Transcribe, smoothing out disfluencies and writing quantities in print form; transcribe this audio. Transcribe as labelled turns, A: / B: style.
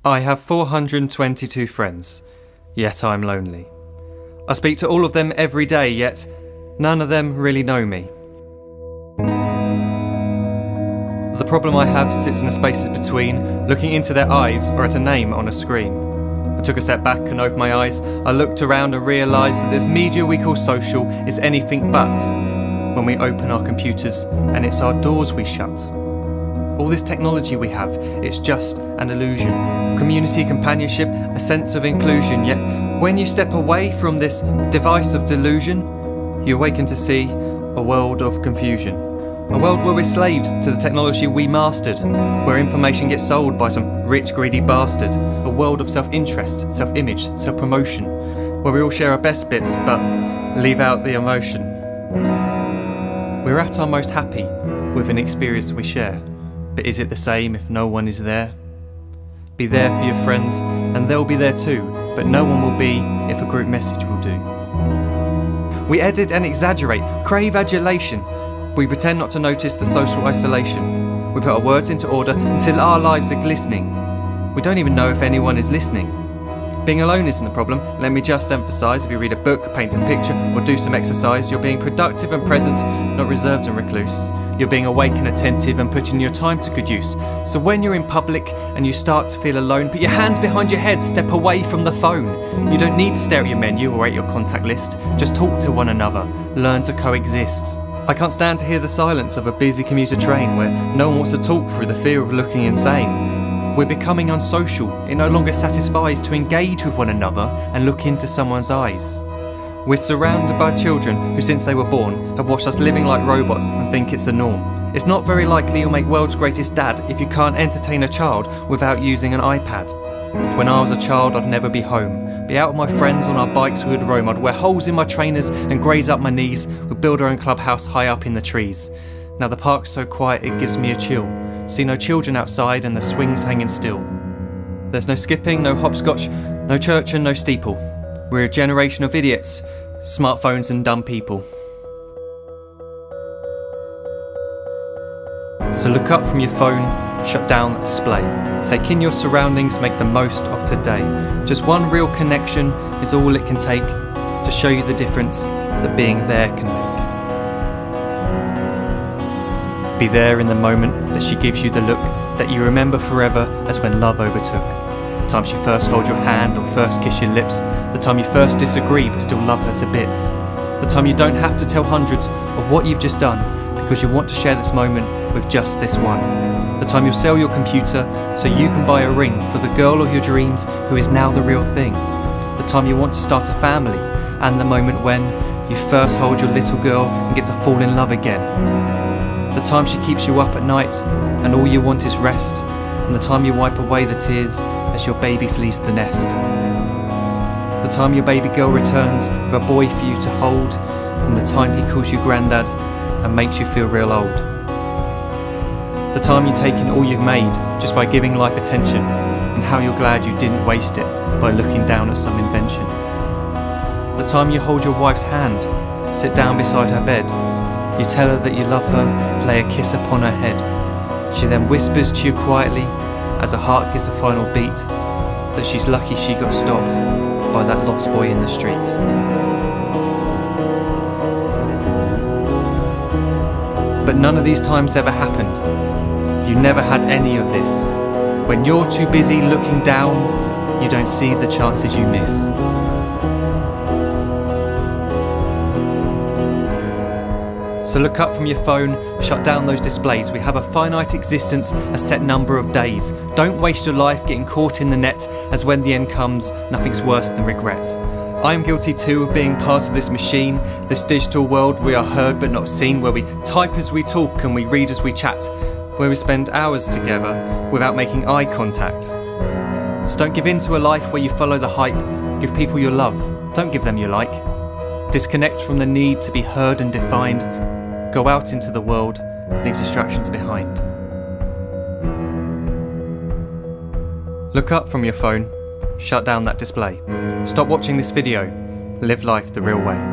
A: I have 422 friends, yet I'm lonely. I speak to all of them every day, yet none of them really know me. The problem I have sits in the spaces between looking into their eyes or at a name on a screen. I took a step back and opened my eyes. I looked around and realised that this media we call social is anything but when we open our computers and it's our doors we shut. All this technology we have, it's just an illusion. Community, companionship, a sense of inclusion. Yet when you step away from this device of delusion, you awaken to see a world of confusion. A world where we're slaves to the technology we mastered, where information gets sold by some rich, greedy bastard. A world of self-interest, self-image, self-promotion, where we all share our best bits but leave out the emotion. We're at our most happy with an experience we share. But is it the same if no one is there? Be there for your friends and they'll be there too, but no one will be if a group message will do. We edit and exaggerate, crave adulation. We pretend not to notice the social isolation. We put our words into order until our lives are glistening. We don't even know if anyone is listening. Being alone isn't a problem, let me just emphasise. If you read a book, paint a picture, or do some exercise, you're being productive and present, not reserved and recluse. You're being awake and attentive and putting your time to good use. So when you're in public and you start to feel alone, put your hands behind your head, step away from the phone. You don't need to stare at your menu or at your contact list. Just talk to one another, learn to coexist. I can't stand to hear the silence of a busy commuter train where no one wants to talk through the fear of looking insane. We're becoming unsocial. It no longer satisfies to engage with one another and look into someone's eyes. We're surrounded by children who since they were born have watched us living like robots and think it's the norm. It's not very likely you'll make world's greatest dad if you can't entertain a child without using an iPad. When I was a child I'd never be home. Be out with my friends on our bikes we would roam. I'd wear holes in my trainers and graze up my knees. We'd build our own clubhouse high up in the trees. Now the park's so quiet it gives me a chill. See no children outside and the swings hanging still. There's no skipping, no hopscotch, no church and no steeple. We're a generation of idiots, smartphones and dumb people. So look up from your phone, shut down the display. Take in your surroundings, make the most of today. Just one real connection is all it can take to show you the difference that being there can make. Be there in the moment that she gives you the look that you remember forever as when love overtook. The time she first holds your hand or first kiss your lips. The time you first disagree but still love her to bits. The time you don't have to tell hundreds of what you've just done because you want to share this moment with just this one. The time you'll sell your computer so you can buy a ring for the girl of your dreams who is now the real thing. The time you want to start a family and the moment when you first hold your little girl and get to fall in love again. The time she keeps you up at night and all you want is rest. And the time you wipe away the tears as your baby flees the nest. The time your baby girl returns with a boy for you to hold, and the time he calls you granddad and makes you feel real old. The time you take in all you've made just by giving life attention, and how you're glad you didn't waste it by looking down at some invention. The time you hold your wife's hand, sit down beside her bed, you tell her that you love her, lay a kiss upon her head. She then whispers to you quietly, as her heart gives a final beat, that she's lucky she got stopped by that lost boy in the street. But none of these times ever happened. You never had any of this. When you're too busy looking down, you don't see the chances you miss. So look up from your phone, shut down those displays. We have a finite existence, a set number of days. Don't waste your life getting caught in the net, as when the end comes, nothing's worse than regret. I am guilty too of being part of this machine, this digital world we are heard but not seen, where we type as we talk and we read as we chat, where we spend hours together without making eye contact. So don't give in to a life where you follow the hype. Give people your love, don't give them your like. Disconnect from the need to be heard and defined. Go out into the world, leave distractions behind. Look up from your phone, shut down that display. Stop watching this video, live life the real way.